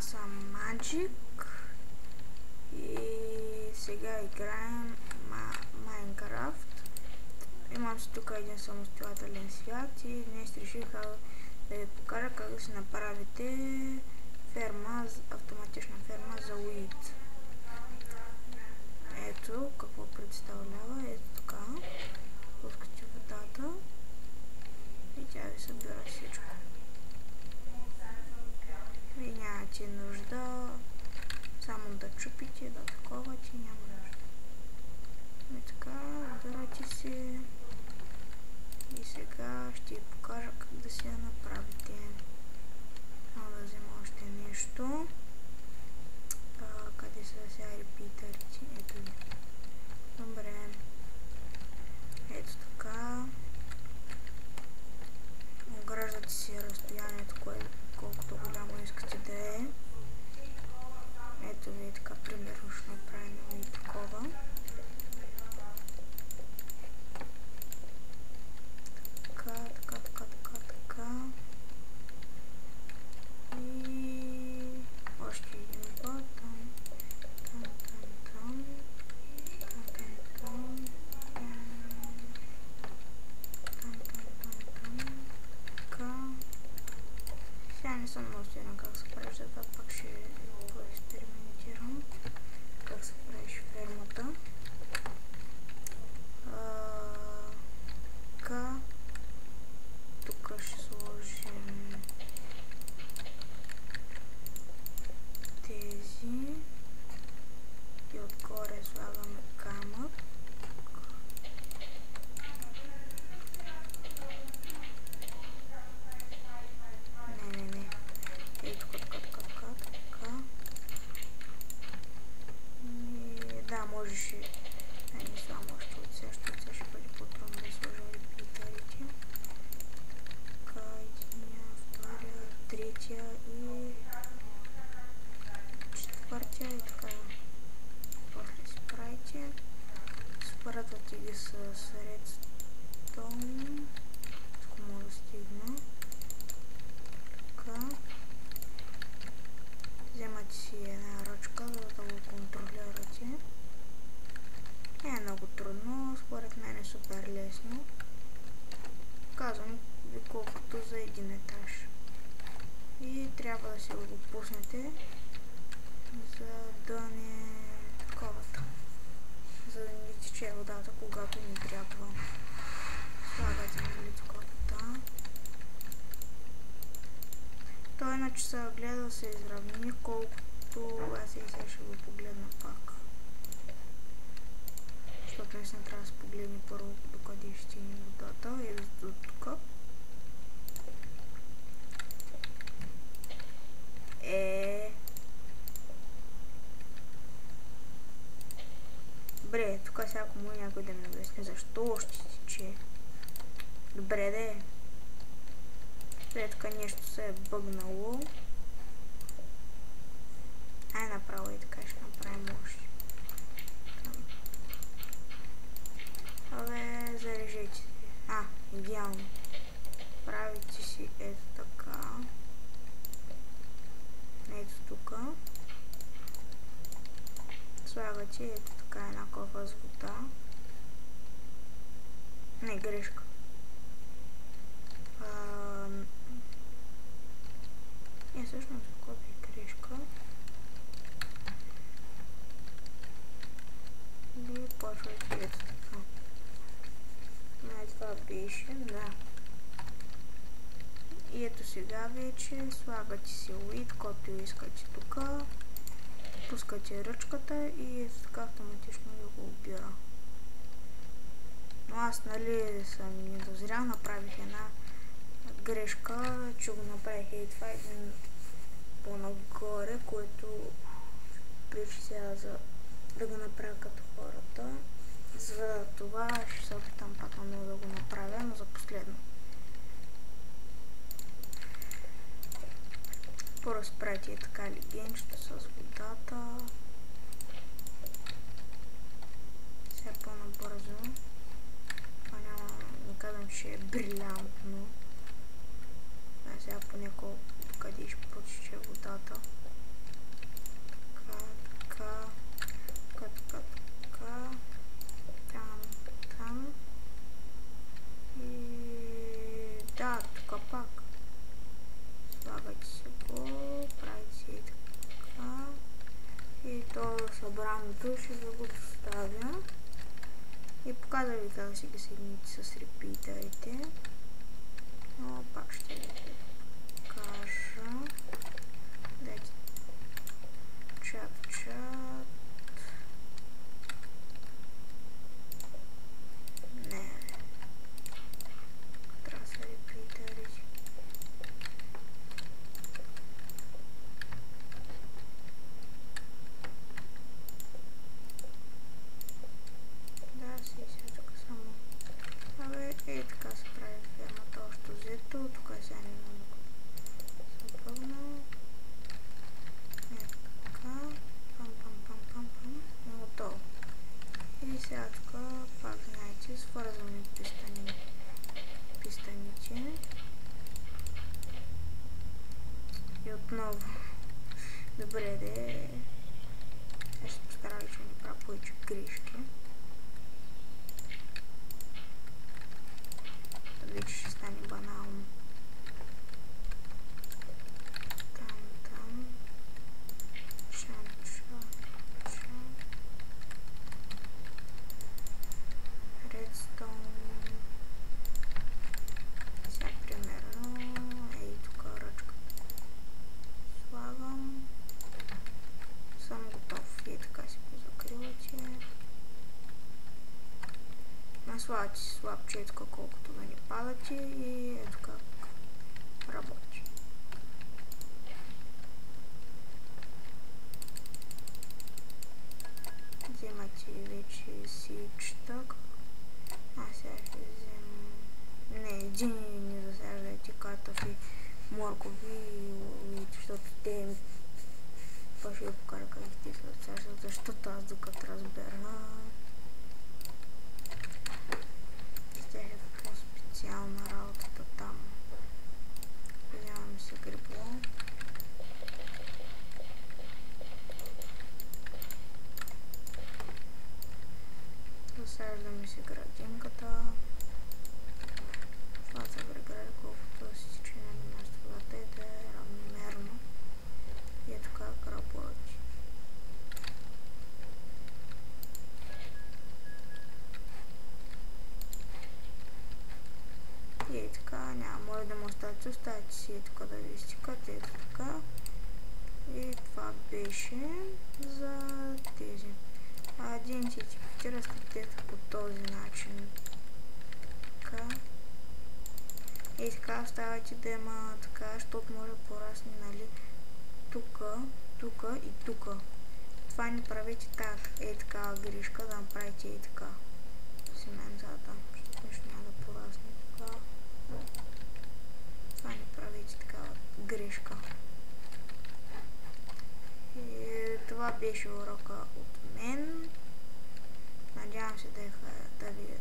Аз съм Magic и сега играем Майнкрафт. Имам си тук един самостоятелен свят и днес реших да ви покажа как да си направите ферма, автоматична ферма за уит. Ето какво представлява. Ето така. Пускате водата и тя ви събира всичко. Вие нямате нужда само да чупите, да таковате, няма нужда. И така, вибирате си. И сега ще ви покажа как да си я направите. Мога да взема още нещо. Къде са сега репитърите? Ето ги. Добре. Ето така. Ограждате си разстоянието, колкото голямо искате да е. Ето ви така, примерно ще направим и такова. Така. И още един път. Сега не съм много сигурна как се прави, затова пак ще експериментирам как се правиш фермата. Тук ще сложим тези и отгоре слагаме камък. Не. Ето така. И да, можеше да не само още от сега ще бъде по-трудно да сложа репитърите. Така, единия, втория, третия и четвъртия и така. После си правите. Спъртвате ги с редстоун. Ако мога да стигна. Така. Вземате си една ръчка, за да го контролирате. Не е много трудно, според мен е супер лесно. Казвам ви колкото за един етаж. И трябва да си го пуснете, за да не таковата. За да не тече водата, когато ни трябва. Слагате на лицкотата. Той иначе се гледа да се изравни, колкото аз и сега ще го погледна пак. Защото наистина трябва да се погледне първо докъде ще стигне водата и до тук. Добре, тук сега ако може някой да ми обясни защо ще тече. Добре, де. След тук нещо се е бъгнало. Ай направо и така ще направим още. Абе, зарежете си. Идеално. Правите си ето така. Ето тук. Слагате ето така една кофа с вода. Не, грешка. Всъщност копи грешка. И почвате ето така. Това беше, да. И ето сега вече слагате си уит, който искате тук. Пускате ръчката и ето така автоматично ви го убира. Но аз съм недозрял, направих една грешка, че го направих и това един по-нагоре, което причи сега да го направя като хората. За това ще се опитам пак много да го направя, но за последно. Първо спрете така легенчето с водата. Сега по-набързо. Това няма, не казвам, че е брилянтно. Сега поне къде ще протече водата. казах ви как да си ги съедините с репитерите, но пак ще ви кажа. Дайте чат. Не. Трябва да са репитерите. Да, си тук само. Абе, така се прави фермата още взето. Тук сега не много се пъгна. Така. Пам. И готово. И сега тук пак знаете, свързваме пистаните. И отново. Добре, сега ще постарали, че не правя повече грешки. Вече ще стане банално. Там. Редстоун. Сега примерно, ей тук ръчката слагам. Съм готов. И така си го закривате. Наслагате си слабчетка, колкото да не падате и ето как работи. Вземате вече сичета. Сега ще взем... Не, един не засаждайте картофи, моркови, защото те па ще ви покажа как те се засаждат, защото аз докато разбера ще е по-специална работата там. Вземам се грибло. Засаждаме си градинката. Това се прегради колкото си тече на мястото, да е равномерно. И ето как работи. И е така, няма може демонстрация, оставите си ето тук да ви стикате, ето така. И това беше за тези. Един ти разпитете по този начин. Така. И така оставайте да има така, защото може да порасне, нали, тука и тука. Това не правите так, такава грешка, да направите и така. Семенцата, защото нищо няма да порасне така. Това не правите такава грешка. И това беше урока от мен. Надявам се да ви е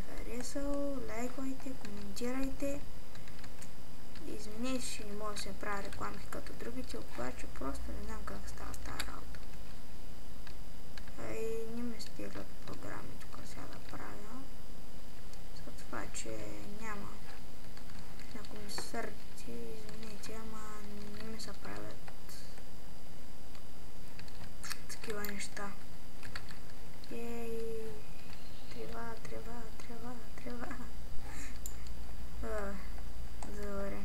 харесал. Лайквайте, коментирайте. Извинете, че не може да се прави рекламки като другите, обаче просто не знам как става с тази работа. И не ме стиглят програми тук сега да правя. За това, че няма. Ако ми се сърдите, извинете, ама не ми се правят такива неща. Ей, трева. Добре.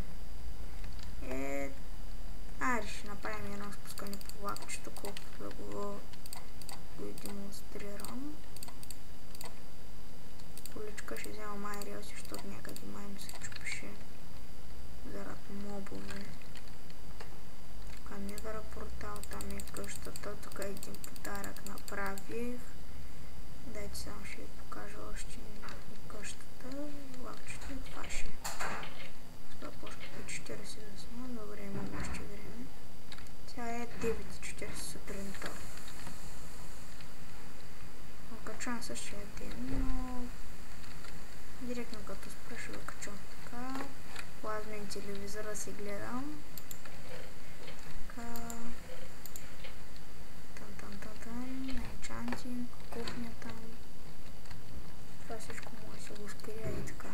Ще направим едно спускане по лапчето, колкото да го демонстрирам. Количка ще взема май релси, защото някъде май ми се чупеше заради мобове. Тук недъра портал, там е къщата, тук един подарък направих. Дайте само ще ви покажа още къщата, лапчето и това ще. Това почва по 40 да сме, добре, имам още време. Сега е 9:40 сутринта. Качвам същия ден, но директно като спра ще го качвам така. Плазмен телевизора си гледам. Така. Enchanting, кухнята. Това всичко може да се го скрия и така.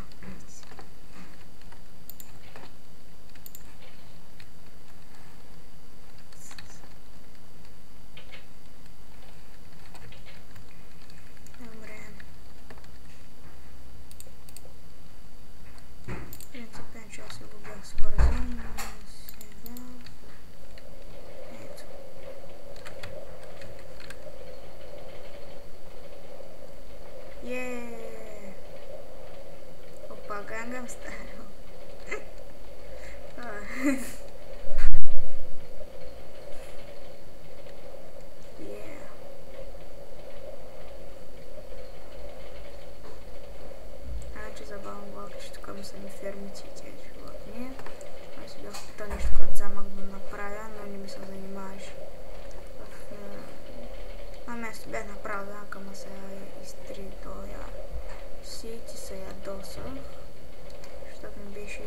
Добре. оставил. Значи забавно было, че тук ми са ми фермици и тези животни. Аз си бях питал нещо като замък да направя, но не ми се занимаваш. На место бях направил замък, ама се изтри този сит и се ядосах. Защото ми беше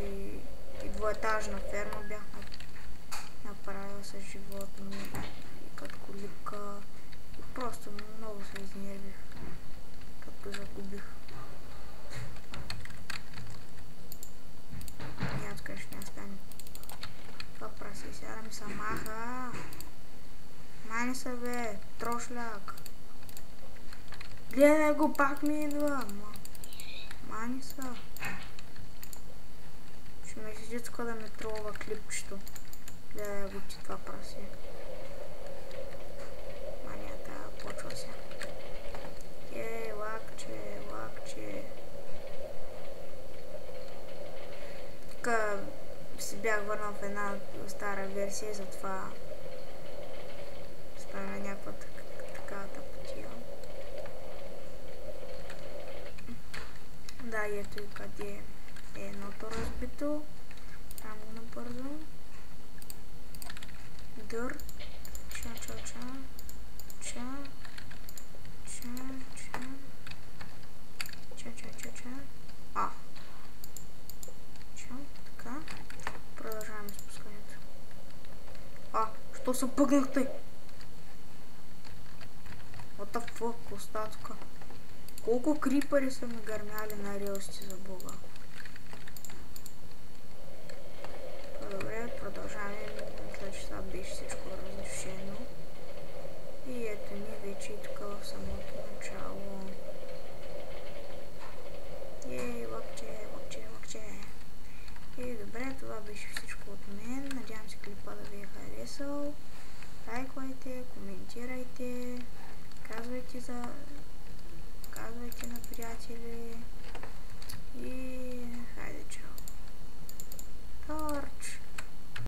и двоетажна ферма, бях направил с животни и като колибка. И просто много се изнервих, като загубих. И аз ще не стане. Това праси сега ми се маха. Мани се бе, трошляк. Гледай го, пак ми идва. Мани се. Ще ме седи тук да ме тролва клипчето. Гледай го ти това праси. Манията почва се. Лакче, лакче. Тук си бях върнал в една стара версия, затова спомня някаква такава тъпотия. Да, и ето и къде е едното разбито. Там го набързо. Дър. Така. Продължаваме спускането. Що се бъгнахте? What the fuck, остатъка. Колко крипъри са ми гърмяли на релсите, за бога. Добре, продължаваме. Мисля, че това беше всичко разрешено. И ето ни вече и тук в самото начало. Лакче. И добре, това беше всичко от мен. Надявам се клипа да ви е харесал. Лайквайте, коментирайте, казвайте на приятели и